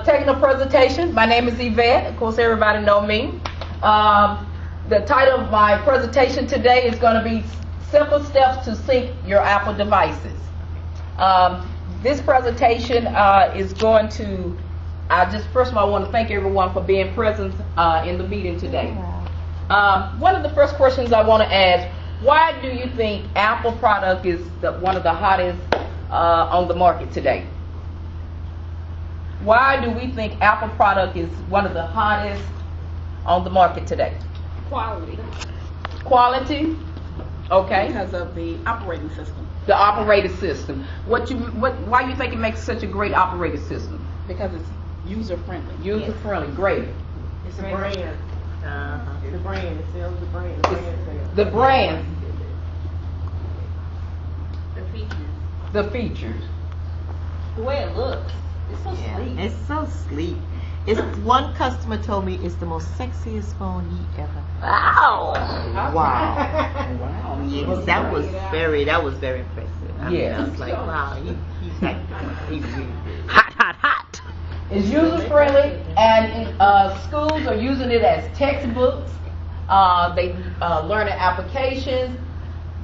Taking a presentation. My name is Yvette. Of course, everybody know me. The title of my presentation today is going to be Simple Steps to Sync Your Apple Devices. This presentation is going to, first of all, I want to thank everyone for being present in the meeting today. One of the first questions I want to ask, why do you think Apple product is one of the hottest on the market today? Why do we think Apple product is one of the hottest on the market today? Quality. Quality? Okay. Because of the operating system. The operating system. Why do you think it makes such a great operating system? Because it's user friendly. User friendly, great. It's a brand. The brand. It sells the brand. The brand. The features. The features. The way it looks. It's so sleek. It's so sleek. It's one customer told me it's the most sexiest phone he ever. Wow. Wow. Wow. Yes, that was very impressive. I Yeah. was like, wow, he's like, he's really good. Hot. It's user friendly, and schools are using it as textbooks. They learning applications.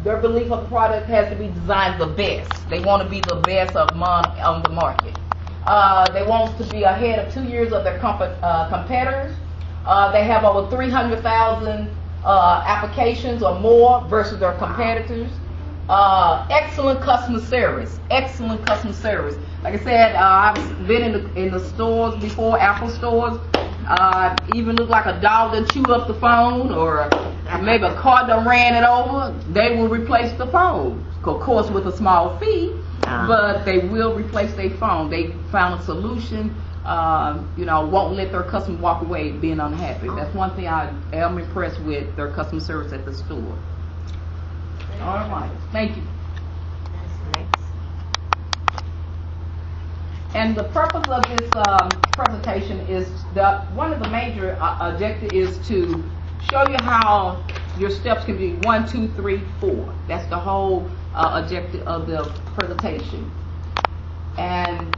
Their belief of the product has to be designed the best. They want to be the best on the market. They want to be ahead of 2 years of their competitors. They have over 300,000 applications or more versus their competitors. Excellent customer service. Excellent customer service. Like I said, I've been in the stores before, Apple stores. Even look like a dog that chewed up the phone, or maybe a car that ran it over. They will replace the phone, of course, with a small fee. But they will replace their phone. They found a solution. Won't let their customer walk away being unhappy. That's one thing I am impressed with, their customer service at the store. All right, thank you. And the purpose of this presentation is one of the major objectives is to show you how your steps can be 1, 2, 3, 4. That's the whole objective of the presentation. And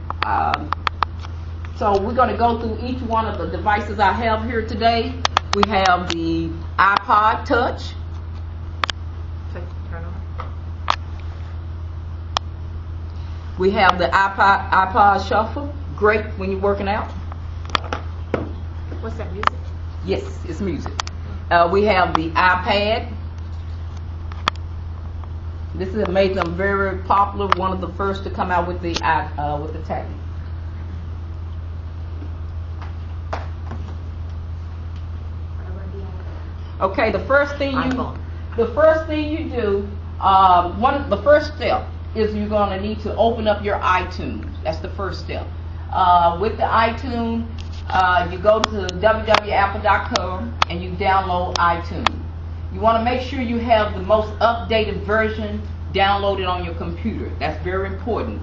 so we're going to go through each one of the devices I have here today. We have the iPod Touch. Turn on. We have the iPod Shuffle. Great when you're working out. What's that, music? Yes, it's music. We have the iPad. This is made them very popular. One of the first to come out with the tablet. Okay, the first thing you do, the first step is you're going to need to open up your iTunes. That's the first step. With the iTunes, you go to www.apple.com and you download iTunes. You want to make sure you have the most updated version downloaded on your computer. That's very important.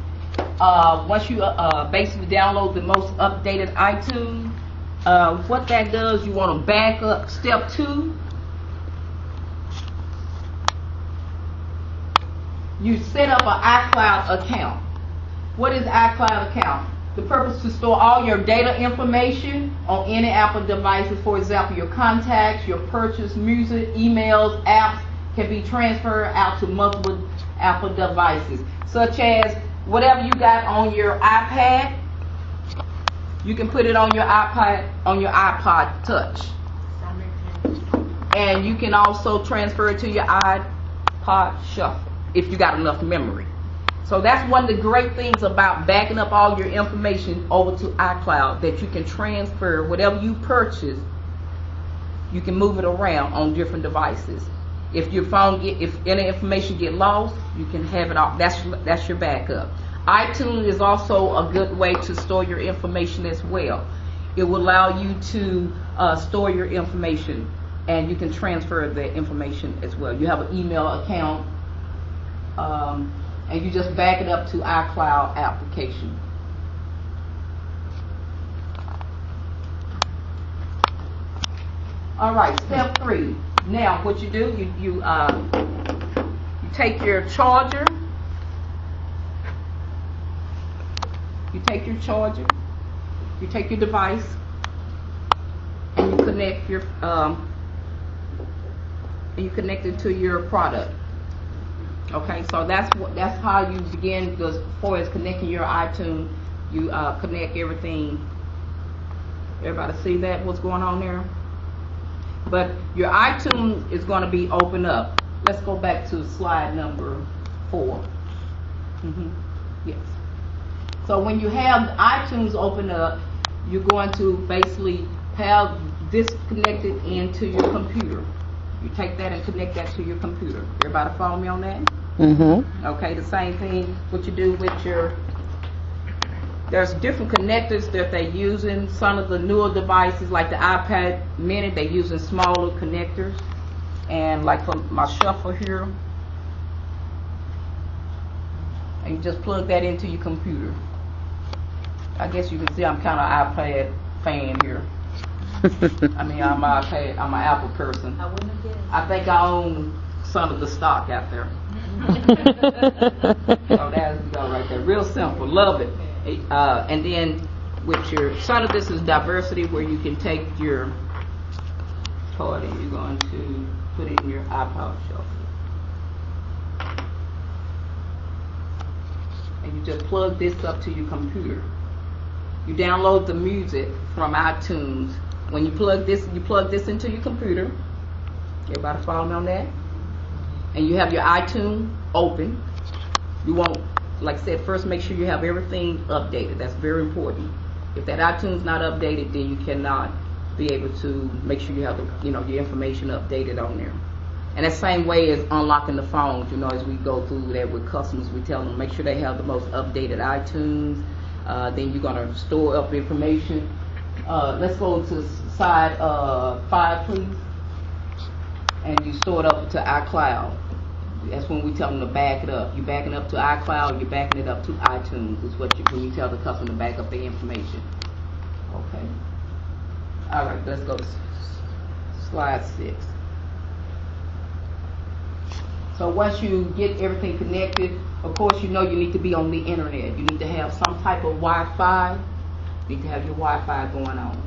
Once you basically download the most updated iTunes, what that does, you want to back up. Step 2, you set up an iCloud account. What is iCloud account? The purpose to store all your data information on any Apple devices. For example, your contacts, your purchase, music, emails, apps can be transferred out to multiple Apple devices, such as whatever you got on your iPad, you can put it on your iPod Touch, and you can also transfer it to your iPod Shuffle if you got enough memory. So that's one of the great things about backing up all your information over to iCloud, that you can transfer whatever you purchase. You can move it around on different devices. If your phone if any information get lost, you can have it off. That's your backup. iTunes is also a good way to store your information as well. It will allow you to store your information, and you can transfer the information as well. You have an email account. And you just back it up to iCloud application. All right, step 3. Now, what you do, you take your charger. You take your charger, you take your device and you connect your it to your product. Okay, so that's how you begin as far as connecting your iTunes. You connect everything. Everybody see that? What's going on there? But your iTunes is going to be open up. Let's go back to slide number 4. Yes. So when you have iTunes open up, you're going to basically have this connected into your computer. You take that and connect that to your computer. Everybody follow me on that? Mm-hmm. Okay, the same thing what you do with your, there's different connectors that they're using. Some of the newer devices like the iPad mini, they're using smaller connectors. And like for my shuffle here, and you just plug that into your computer. I guess you can see I'm kind of iPad fan here. I mean, I'm an Apple person. I think I own some of the stock out there. So that's go right there. Real simple. Love it. And then with your, some of this is diversity where you can take your card and you're going to put it in your iPod shuffle. And you just plug this up to your computer. You download the music from iTunes. When you plug this into your computer. Everybody follow me on that? And you have your iTunes open. You want, like I said, first make sure you have everything updated. That's very important. If that iTunes not updated, then you cannot be able to make sure you have the, your information updated on there. And the same way as unlocking the phones, as we go through that with customers, we tell them make sure they have the most updated iTunes. Then you're going to store up information. Let's go to side 5, please. And you store it up to iCloud. That's when we tell them to back it up. You're backing up to iCloud, you're backing it up to iTunes. Is what when you tell the customer to back up their information. Okay. All right, let's go to slide 6. So once you get everything connected, of course you need to be on the internet. You need to have some type of Wi-Fi. You need to have your Wi-Fi going on.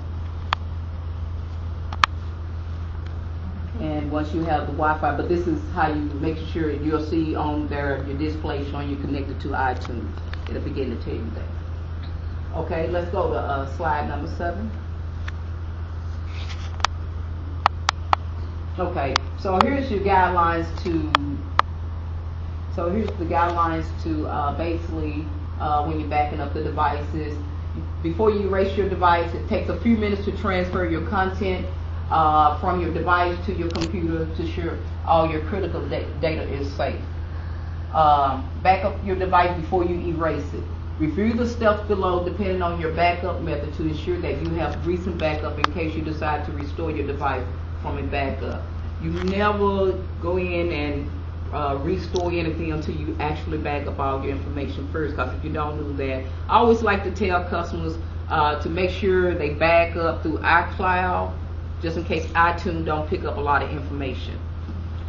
And once you have the Wi-Fi, but this is how you make sure you'll see on there your display showing you connected to iTunes. It'll begin to tell you that. Okay, let's go to slide number 7. Okay, so here's your guidelines to. So here's the guidelines to basically when you're backing up the devices. Before you erase your device, it takes a few minutes to transfer your content from your device to your computer to ensure all your critical data is safe. Back up your device before you erase it. Review the steps below depending on your backup method to ensure that you have recent backup in case you decide to restore your device from a backup. You never go in and restore anything until you actually back up all your information first, because if you don't do that, I always like to tell customers to make sure they back up through iCloud, just in case iTunes don't pick up a lot of information.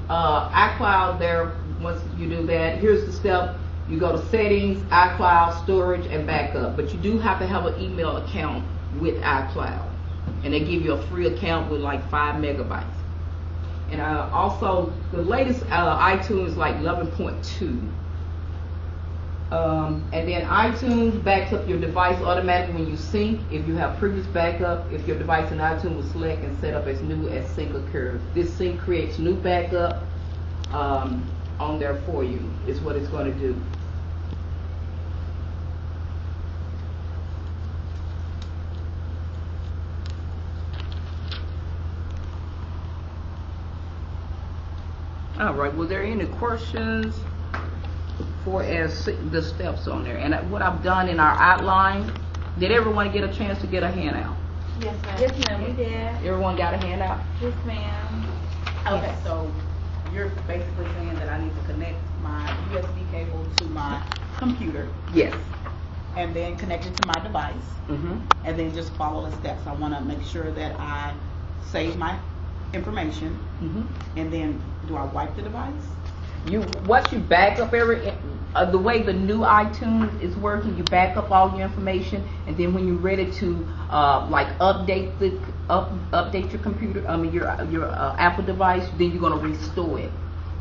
iCloud there, once you do that, here's the step. You go to settings, iCloud, storage, and backup. But you do have to have an email account with iCloud. And they give you a free account with like 5 megabytes. And also, the latest iTunes is like 11.2. And then iTunes backs up your device automatically when you sync. If you have previous backup, if your device in iTunes will select and set up as new as sync occurs. This sync creates new backup on there for you, is what it's going to do. All right, were there any questions for as the steps on there? And what I've done in our outline, did everyone get a chance to get a handout? Yes, ma'am. Yes, ma'am, we did. Everyone got a handout? Yes, ma'am. Okay, so you're basically saying that I need to connect my USB cable to my computer Yes. and then connect it to my device, and then just follow the steps. I want to make sure that I save my information, and then do I wipe the device? Once you back up the way the new iTunes is working, you back up all your information, and then when you're ready to like update your computer, your Apple device, then you're gonna restore it.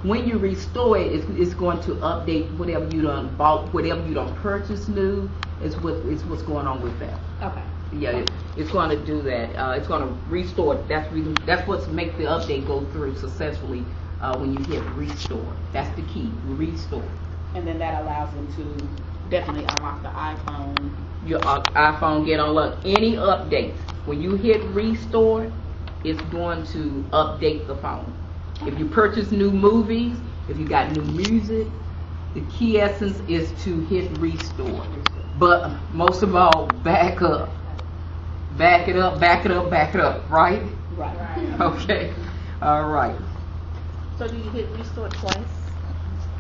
When you restore it, it's going to update whatever you done bought, whatever you done purchased new. Is what's going on with that. Okay. Yeah, it's going to do that. It's going to restore. That's what's make the update go through successfully when you hit restore. That's the key. Restore. And then that allows them to definitely unlock the iPhone. Your iPhone get unlocked. Any updates when you hit restore, it's going to update the phone. If you purchase new movies, if you got new music, the key essence is to hit restore. But most of all, back up. Back it up, back it up, back it up, right? Right. Okay. All right. So do you hit restore twice?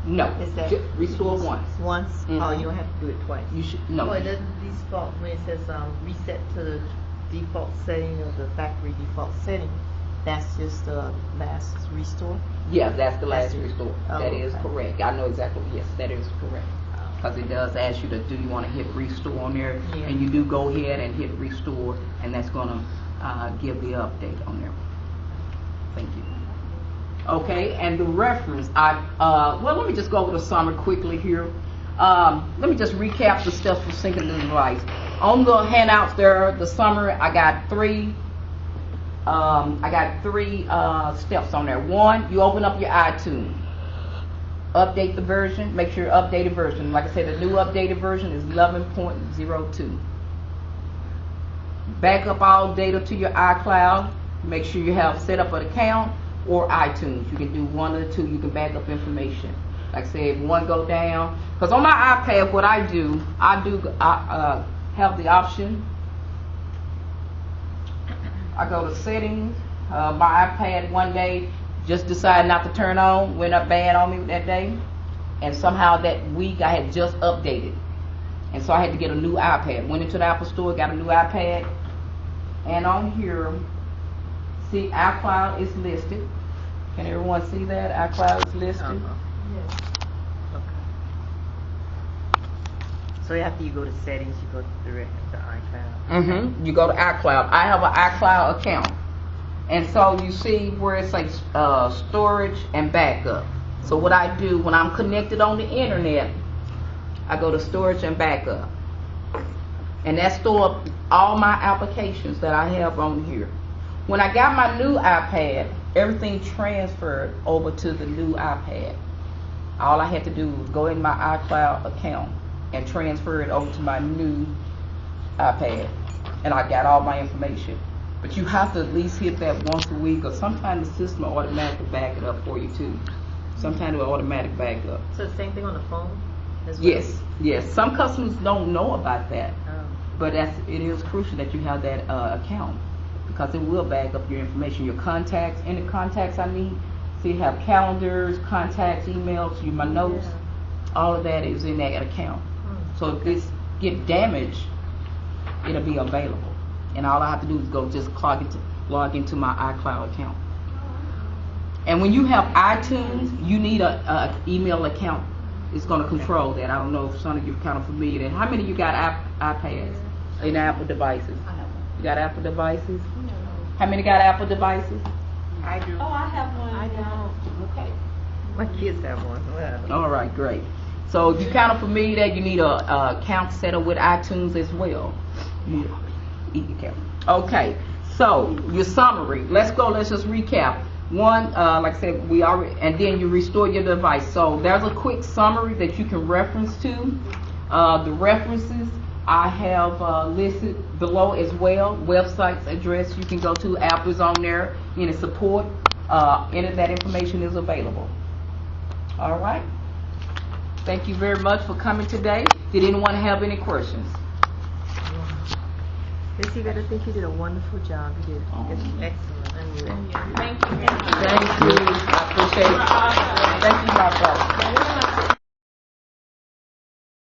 No. Is that- Just restore once. Once? Mhm. Oh, you don't have to do it twice. You should no. Oh, it doesn't default when it says reset to the default setting or the factory default setting. That's just the last restore? Yeah, that's the last That's it. restore. Oh, That is okay. correct. I know exactly. Yes, that is correct. Because it does ask you do you want to hit restore on there? Yeah. And you do go ahead and hit restore, and that's going to give the update on there. Thank you. Okay, and the reference, well, let me just go over the summary quickly here. Let me just recap the steps for syncing the device. On the handouts there, the summary, I got three steps on there. One, you open up your iTunes. Update the version, make sure your updated version. Like I said, the new updated version is 11.02. Back up all data to your iCloud. Make sure you have set up an account or iTunes. You can do one or the two. You can back up information. Like I said, if one go down, because on my iPad, what I have the option. I go to settings. My iPad one day just decided not to turn on, went up bad on me that day, and somehow that week I had just updated, and so I had to get a new iPad. Went into the Apple store, got a new iPad, and on here, see iCloud is listed. Can everyone see that? iCloud is listed. Yes. Okay. So after you go to settings, you go direct to iCloud. You go to iCloud. I have an iCloud account. And so you see where it says storage and backup. So what I do when I'm connected on the internet, I go to storage and backup. And that stores all my applications that I have on here. When I got my new iPad, everything transferred over to the new iPad. All I had to do was go in my iCloud account and transfer it over to my new iPad. And I got all my information. But you have to at least hit that once a week, or sometimes the system will automatically back it up for you too. Sometimes it will automatically back up. So the same thing on the phone as well? Yes. Some customers don't know about that, Oh. but it is crucial that you have that account, because it will back up your information, your contacts, any contacts I need. So you have calendars, contacts, emails, my notes. All of that is in that account. So if this get damaged, it'll be available. And all I have to do is go just log into my iCloud account. And when you have iTunes, you need a email account. It's going to control that. I don't know if some of you are kind of familiar with that. How many of you got iPads and Apple devices? I have one. You got Apple devices? How many got Apple devices? I do. Oh, I have one. I don't. Okay. My kids have one. Well, All right, great. So if you're kind of familiar with that, you need a account set up with iTunes as well. Okay, so your summary. Let's just recap. One, like I said, and then you restore your device. So there's a quick summary that you can reference to. The references I have listed below as well. Websites, address you can go to. Apple's on there. Any support, any of that information is available. All right. Thank you very much for coming today. Did anyone have any questions? Miss Yvette, I think you did a wonderful job. You did. It's excellent. Thank you. Thank you. I appreciate it. Thank you, my brother.